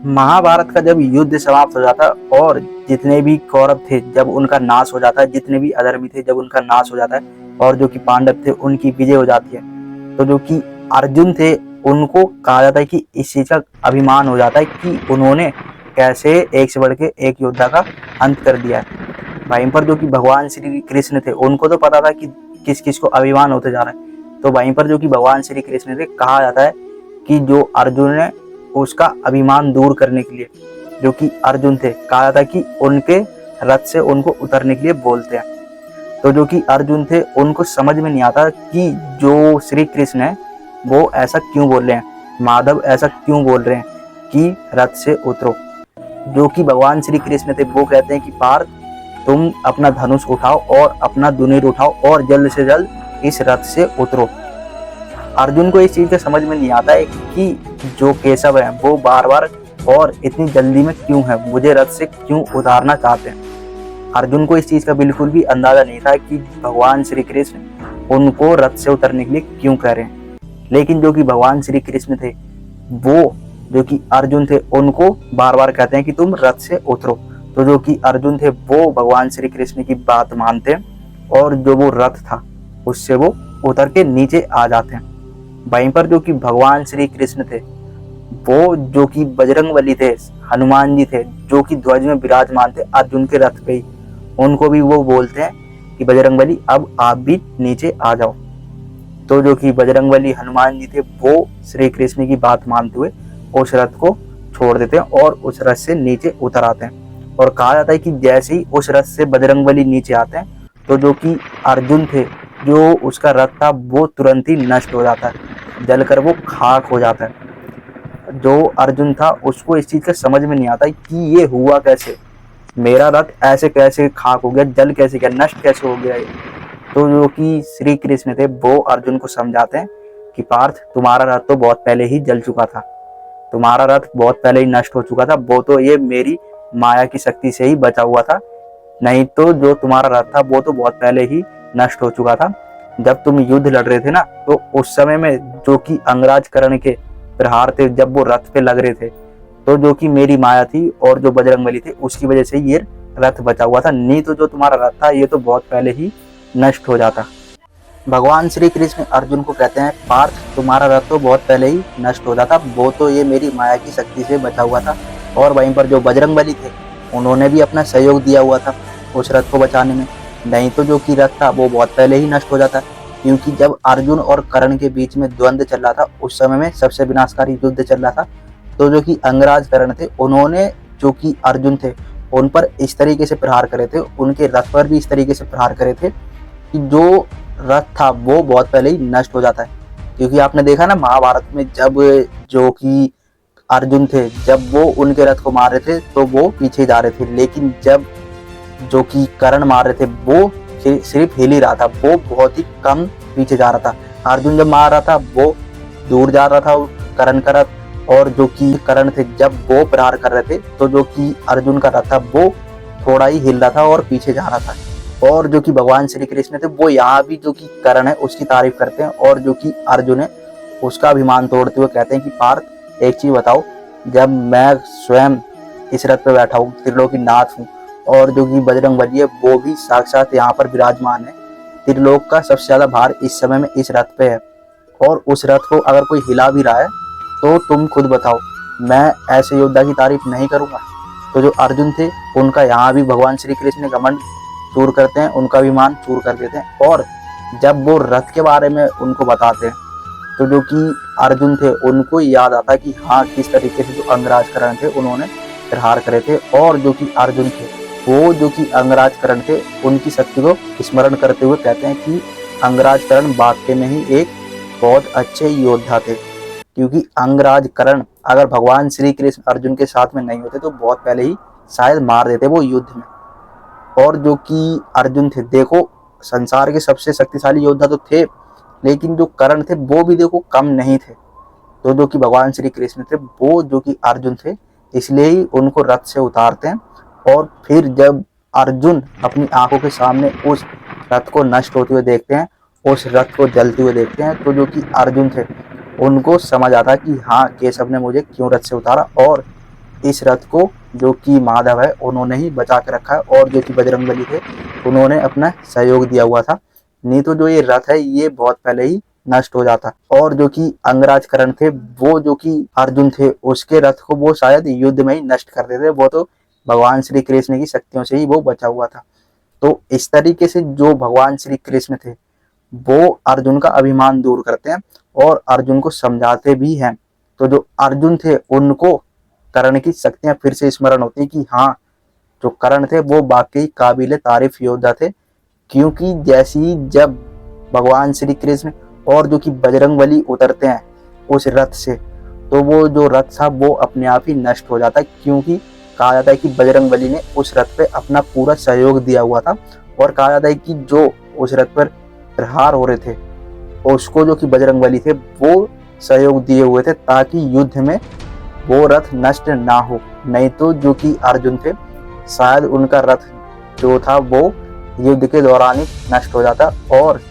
महाभारत का जब युद्ध समाप्त हो जाता है और जितने भी कौरव थे जब उनका नाश हो जाता है, जितने भी अधर्मी थे जब उनका नाश हो जाता है और जो कि पांडव थे उनकी विजय हो जाती है, तो जो कि अर्जुन थे उनको कहा जाता है कि इस चीज का अभिमान हो जाता है कि उन्होंने कैसे एक से बढ़ के एक योद्धा का अंत कर दिया है। वहीं पर जो कि भगवान श्री कृष्ण थे उनको तो पता था कि किस किस को अभिमान होते जा रहा है, तो वहीं पर जो कि भगवान श्री कृष्ण थे कहा जाता है कि जो अर्जुन ने उसका अभिमान दूर करने के लिए जो कि अर्जुन थे कहा जाता है कि उनके रथ से उनको उतरने के लिए बोलते हैं। तो जो कि अर्जुन थे उनको समझ में नहीं आता कि जो श्री कृष्ण है वो ऐसा क्यों बोल रहे हैं, माधव ऐसा क्यों बोल रहे हैं कि रथ से उतरो। जो कि भगवान श्री कृष्ण थे वो कहते हैं कि पार्थ तुम अपना धनुष उठाओ और अपना धनुर उठाओ और जल्द से जल्द इस रथ से उतरो। अर्जुन को इस चीज का समझ में नहीं आता है कि जो केशव है वो बार बार और इतनी जल्दी में क्यों है, मुझे रथ से क्यों उतारना चाहते हैं। अर्जुन को इस चीज का बिल्कुल भी अंदाजा नहीं था कि भगवान श्री कृष्ण उनको रथ से उतरने के लिए क्यों कह रहे हैं। लेकिन जो कि भगवान श्री कृष्ण थे वो जो कि अर्जुन थे उनको बार बार कहते हैं कि तुम रथ से उतरो। तो जो कि अर्जुन थे वो भगवान श्री कृष्ण की बात मानते हैं और जो वो रथ था उससे वो उतर के नीचे आ जाते हैं। वहीं पर जो कि भगवान श्री कृष्ण थे वो जो कि बजरंगबली थे, हनुमान जी थे जो कि ध्वज में विराजमान थे अर्जुन के रथ पे ही, उनको भी वो बोलते हैं कि बजरंगबली अब आप भी नीचे आ जाओ। तो जो कि बजरंगबली हनुमान जी थे वो श्री कृष्ण की बात मानते हुए उस रथ को छोड़ देते हैं और उस रथ से नीचे उतर आते हैं। और कहा जाता है कि जैसे ही उस रथ से बजरंगबली नीचे आते हैं तो जो कि अर्जुन थे जो उसका रथ था वो तुरंत ही नष्ट हो जाता है, जलकर वो खाक हो जाता है। जो अर्जुन था उसको इस चीज का समझ में नहीं आता कि ये हुआ कैसे, मेरा रथ ऐसे कैसे खाक हो गया, जल कैसे गया, नष्ट कैसे हो गया ये। तो जो कि श्री कृष्ण थे वो अर्जुन को समझाते हैं कि पार्थ तुम्हारा रथ तो बहुत पहले ही जल चुका था, तुम्हारा रथ बहुत पहले ही नष्ट हो चुका था, वो तो ये मेरी माया की शक्ति से ही बचा हुआ था, नहीं तो जो तुम्हारा रथ था वो तो बहुत पहले ही नष्ट हो चुका था। जब तुम युद्ध लड़ रहे थे ना तो उस समय में जो कि अंगराज कर्ण के प्रहार थे जब वो रथ पे लग रहे थे तो जो कि मेरी माया थी और जो बजरंगबली थे उसकी वजह से ये रथ बचा हुआ था, नहीं तो जो तुम्हारा रथ था ये तो बहुत पहले ही नष्ट हो जाता। भगवान श्री कृष्ण अर्जुन को कहते हैं पार्थ तुम्हारा रथ तो बहुत पहले ही नष्ट हो जाता, वो तो ये मेरी माया की शक्ति से बचा हुआ था। और वहीं पर जो बजरंगबली थे उन्होंने भी अपना सहयोग दिया हुआ था उस रथ को बचाने में, नहीं तो जो कि रथ था वो बहुत पहले ही नष्ट हो जाता। क्योंकि जब अर्जुन और कर्ण के बीच में द्वंद्व चल रहा था उस समय में सबसे विनाशकारी युद्ध चल रहा था, तो जो कि अंगराज कर्ण थे उन्होंने जो कि अर्जुन थे उन पर इस तरीके से प्रहार करे थे, उनके रथ पर भी इस तरीके से प्रहार करे थे कि जो रथ था वो बहुत पहले ही नष्ट हो जाता है। क्योंकि आपने देखा ना महाभारत में जब जो कि अर्जुन थे जब वो उनके रथ को मार रहे थे तो वो पीछे जा रहे थे, लेकिन जब जो कि कर्ण मार रहे थे वो सिर्फ हिल ही रहा था, वो बहुत ही कम पीछे जा रहा था। अर्जुन जब मार रहा था वो दूर जा रहा था कर्ण का रथ, और जो कि कर्ण थे जब वो प्रहार कर रहे थे तो जो कि अर्जुन का रथ था वो थोड़ा ही हिल रहा था और पीछे जा रहा था। और जो कि भगवान श्री कृष्ण थे वो यहाँ भी जो कि कर्ण है उसकी तारीफ करते हैं और जो कि अर्जुन है उसका अभिमान तोड़ते हुए कहते हैं कि पार्थ एक चीज बताओ, जब मैं स्वयं इस रथ पे बैठा हूँ, त्रिलोकी नाथ हूँ, और जो कि बजरंगबली है वो भी साक्षात यहाँ पर विराजमान है, त्रिलोक का सबसे ज्यादा भार इस समय में इस रथ पे है, और उस रथ को अगर कोई हिला भी रहा है तो तुम खुद बताओ मैं ऐसे योद्धा की तारीफ नहीं करूंगा। तो जो अर्जुन थे उनका यहाँ भी भगवान श्री कृष्ण घमंड चूर करते हैं, उनका अभिमान चूर कर देते हैं। और जब वो रथ के बारे में उनको बताते हैं तो जो कि अर्जुन थे उनको याद आता कि हाँ किस तरीके से जो अंगराज कर्ण थे उन्होंने प्रहार करे थे, और जो कि अर्जुन थे वो जो कि अंगराज कर्ण थे उनकी शक्ति को स्मरण करते हुए कहते हैं कि अंगराज कर्ण वाकई में ही एक बहुत अच्छे योद्धा थे। क्योंकि अंगराज कर्ण अगर भगवान श्री कृष्ण अर्जुन के साथ में नहीं होते तो बहुत पहले ही शायद मार देते वो युद्ध में। और जो कि अर्जुन थे देखो संसार के सबसे शक्तिशाली योद्धा तो थे, लेकिन जो कर्ण थे वो भी देखो कम नहीं थे। तो जो कि भगवान श्री कृष्ण थे वो जो कि अर्जुन थे इसलिए ही उनको रथ से उतारते हैं। और फिर जब अर्जुन अपनी आंखों के सामने उस रथ को नष्ट होते हुए देखते हैं, उस रथ को जलते हुए देखते हैं, तो जो कि अर्जुन थे उनको समझ आता कि हाँ केशव ने मुझे क्यों रथ से उतारा। और इस रथ को जो कि माधव है उन्होंने ही बचा के रखा है, और जो कि बजरंगबली थे उन्होंने अपना सहयोग दिया हुआ था, नहीं तो जो ये रथ है ये बहुत पहले ही नष्ट हो जाता। और जो कि अंगराज करण थे वो जो कि अर्जुन थे उसके रथ को वो शायद युद्ध में ही नष्ट कर देते, वो तो भगवान श्री कृष्ण की शक्तियों से ही वो बचा हुआ था। तो इस तरीके से जो भगवान श्री कृष्ण थे वो अर्जुन का अभिमान दूर करते हैं और अर्जुन को समझाते भी हैं। तो जो अर्जुन थे उनको कर्ण की शक्तियां फिर से स्मरण होती कि हाँ, जो कर्ण थे वो वाकई काबिल तारीफ योद्धा थे, क्योंकि जैसे ही जब भगवान श्री कृष्ण और जो कि बजरंगबली उतरते हैं उस रथ से, तो वो जो रथ था वो अपने आप ही नष्ट हो जाता है, क्योंकि कहा जाता है कि बजरंगबली ने उस रथ पे अपना पूरा सहयोग दिया हुआ था। और कहा जाता है कि जो उस रथ पर प्रहार हो रहे थे उसको जो कि बजरंगबली थे वो सहयोग दिए हुए थे, ताकि युद्ध में वो रथ नष्ट ना हो, नहीं तो जो कि अर्जुन थे शायद उनका रथ जो था वो युद्ध के दौरान ही नष्ट हो जाता, और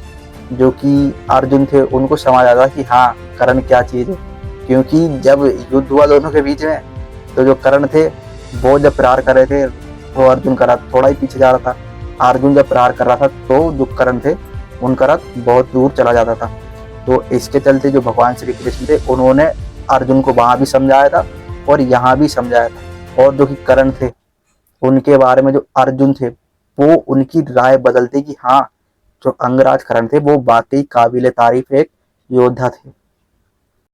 जो कि अर्जुन थे उनको समझ आता कि हाँ कर्ण क्या चीज है। क्योंकि जब युद्ध हुआ दोनों के बीच में, तो जो कर्ण थे वो जब प्रहार कर रहे थे तो अर्जुन का रथ थोड़ा ही पीछे जा रहा था, अर्जुन जब प्रहार कर रहा था तो जो कर्ण थे उनका रथ बहुत दूर चला जाता था। तो इसके चलते जो भगवान श्री कृष्ण थे उन्होंने अर्जुन को वहां भी समझाया था और यहाँ भी समझाया था, और जो कि कर्ण थे उनके बारे में जो अर्जुन थे वो उनकी राय बदलते कि हाँ, जो अंगराज कर्ण थे वो वाकई काबिल तारीफ एक योद्धा थे।